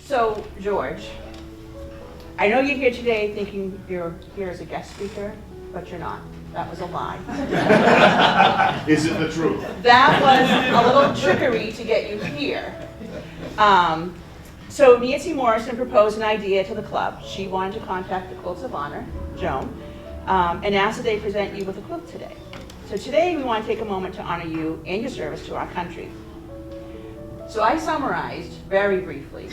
So, George, I know you're here today thinking you're here as a guest speaker, but you're not. That was a lie. Is it the truth? That was a little trickery to get you here. So Nancy Morrison proposed an idea to the club. She wanted to contact the Quilts of Honor, Joan, and asked that they present you with a quilt today. So today we want to take a moment to honor you and your service to our country. So I summarized, very briefly,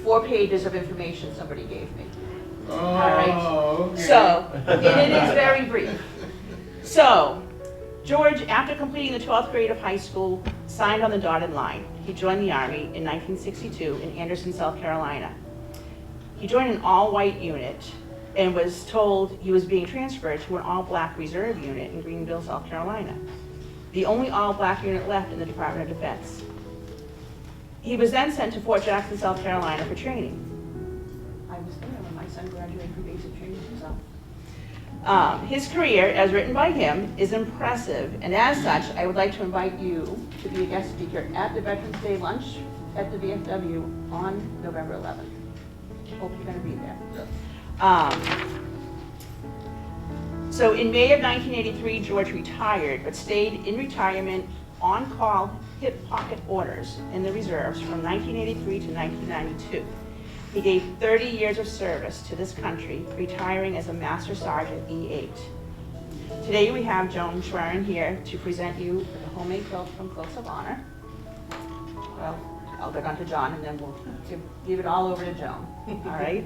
4 pages of information somebody gave me. All right. Okay. So, and it is very brief. So, George, after completing the 12th grade of high school, signed on the dotted line. He joined the Army in 1962 in Anderson, South Carolina. He joined an all-white unit and was told he was being transferred to an all-black reserve unit in Greenville, South Carolina, the only all-black unit left in the Department of Defense. He was then sent to Fort Jackson, South Carolina for training. I was there when my son graduated from basic training himself. His career, as written by him, is impressive, and as such, I would like to invite you to be a guest speaker at the Veterans Day lunch at the VFW on November 11th. Hope you're going to be there. Yeah. So in May of 1983, George retired, but stayed in retirement on-call hip pocket orders in the reserves from 1983 to 1992. He gave 30 years of service to this country, retiring as a Master Sergeant E8. Today we have Joan Schwerin here to present you with a homemade quilt from Quilts of Honor. Well, I'll go down to John and then we'll give it all over to Joan. All right?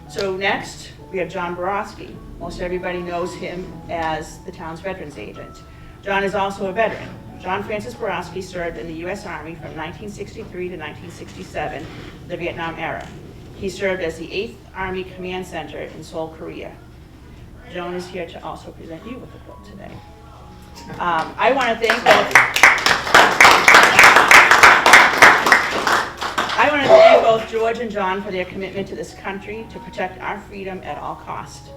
So next, we have John Borowski. Most everybody knows him as the town's veterans agent. John is also a veteran. John Francis Borowski served in the U.S. Army from 1963 to 1967, the Vietnam era. He served as the 8th Army Command Center in Seoul, Korea. Joan is here to also present you with the quilt today. I want to thank both George and John for their commitment to this country to protect our freedom at all costs,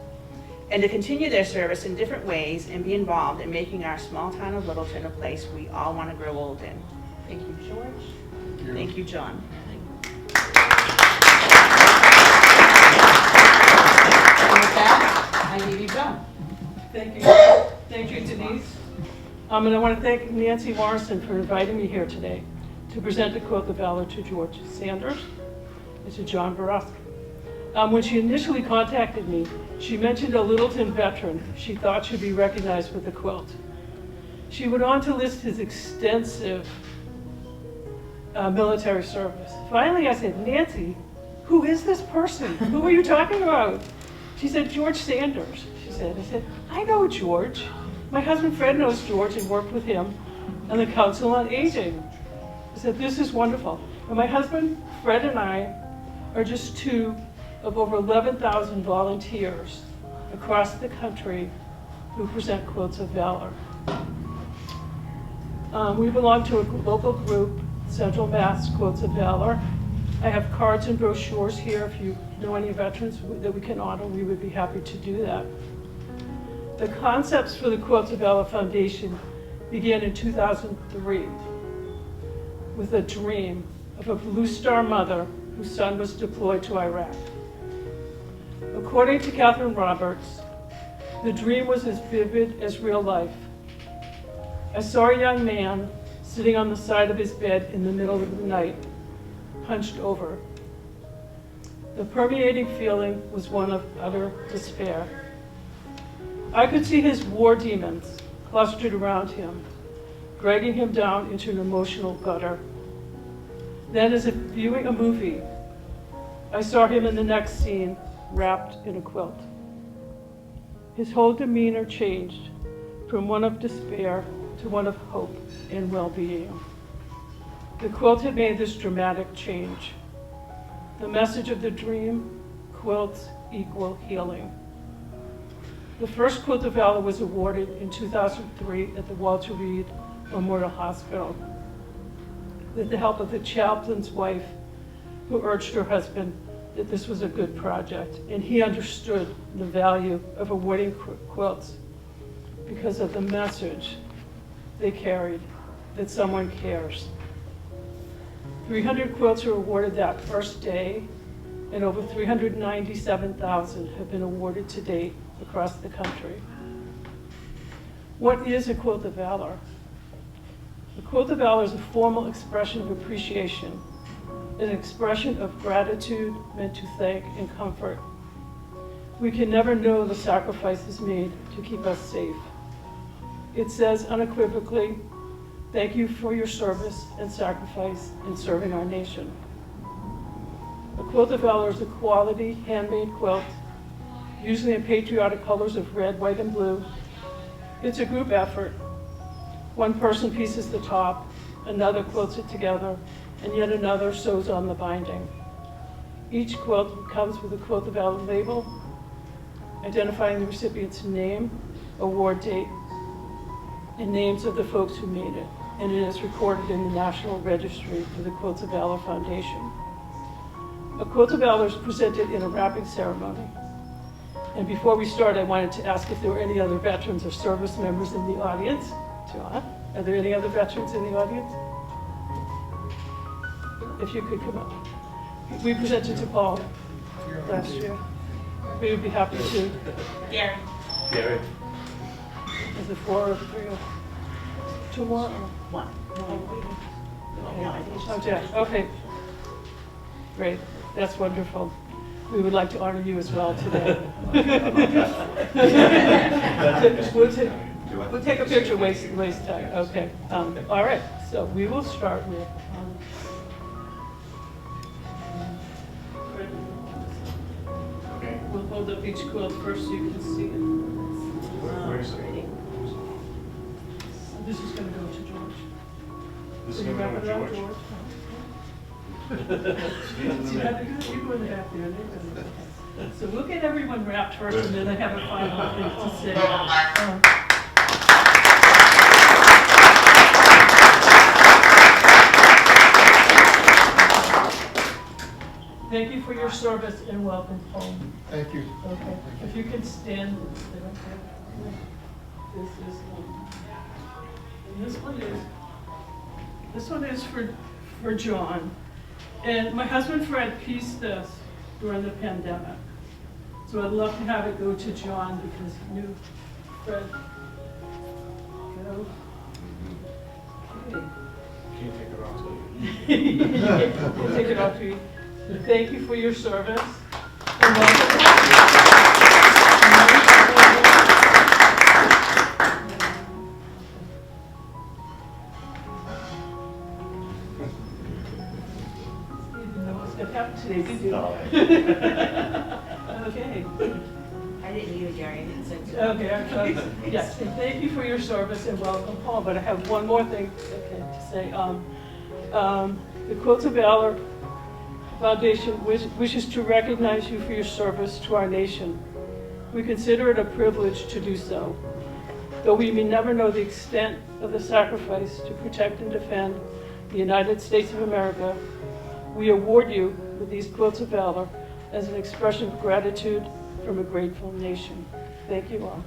and to continue their service in different ways and be involved in making our small town of Littleton a place we all want to grow old in. Thank you, George. Thank you, John. And with that, I give you John. Thank you. Thank you, Denise. And I want to thank Nancy Morrison for inviting me here today to present the Quilt of Valor to George Sanders and to John Borowski. When she initially contacted me, she mentioned a Littleton veteran she thought should be recognized with a quilt. She went on to list his extensive military service. Finally, I said, Nancy, who is this person? Who are you talking about? She said, George Sanders. She said, I said, I know George. My husband Fred knows George and worked with him on the Council on Aging. I said, this is wonderful. And my husband Fred and I are just 2 of over 11,000 volunteers across the country who present Quilts of Valor. We belong to a local group, Central Mass Quilts of Valor. I have cards and brochures here. If you know any veterans that we can honor, we would be happy to do that. The concepts for the Quilts of Valor Foundation began in 2003 with a dream of a Blue Star mother whose son was deployed to Iraq. According to Catherine Roberts, the dream was as vivid as real life. I saw a young man sitting on the side of his bed in the middle of the night, hunched over. The permeating feeling was one of utter despair. I could see his war demons clustered around him, dragging him down into an emotional gutter. Then, as if viewing a movie, I saw him in the next scene, wrapped in a quilt. His whole demeanor changed from one of despair to one of hope and well-being. The quilt had made this dramatic change. The message of the dream, quilts equal healing. The first Quilt of Valor was awarded in 2003 at the Walter Reed Memorial Hospital with the help of the chaplain's wife, who urged her husband that this was a good project, and he understood the value of awarding quilts because of the message they carried, that someone cares. 300 quilts were awarded that first day, and over 397,000 have been awarded to date across the country. What is a Quilt of Valor? A Quilt of Valor is a formal expression of appreciation, an expression of gratitude meant to thank and comfort. We can never know the sacrifices made to keep us safe. It says unequivocally, thank you for your service and sacrifice in serving our nation. A Quilt of Valor is a quality handmade quilt, usually in patriotic colors of red, white, and blue. It's a group effort. One person pieces the top, another quilts it together, and yet another sews on the binding. Each quilt comes with a Quilt of Valor label, identifying the recipient's name, award date, and names of the folks who made it, and it is recorded in the National Registry for the Quilts of Valor Foundation. A Quilt of Valor is presented in a wrapping ceremony. And before we start, I wanted to ask if there were any other veterans or service members in the audience. John, are there any other veterans in the audience? If you could come up. We presented to Paul last year. We would be happy to. Gary. Gary. Is it 4 or 3 or 2 more? Or? One. Okay. Okay. Great. That's wonderful. We would like to honor you as well today. We'll take a picture waist time. Okay. All right. So we will start with. Okay. We'll hold up each quilt first so you can see it. Where's it? This is going to go to George. This is Can you going wrap to it go up, to George. See, you go in the back there. So we'll get everyone wrapped first, and then I have a final thing to say. Thank you for your service and welcome home. Thank you. Okay, if you can stand. This one is for John. And my husband Fred pieced this during the pandemic. So I'd love to have it go to John because he knew Fred. Go. Okay. Can't take it off. We'll take it off to you. Thank you for your service. And welcome. What happened today, did you? Okay. I didn't either, Gary. I didn't say so. Okay, yes, and thank you for your service and welcome home. But I have one more thing to say. The Quilts of Valor Foundation wishes to recognize you for your service to our nation. We consider it a privilege to do so. Though we may never know the extent of the sacrifice to protect and defend the United States of America, we award you with these Quilts of Valor as an expression of gratitude from a grateful nation. Thank you all.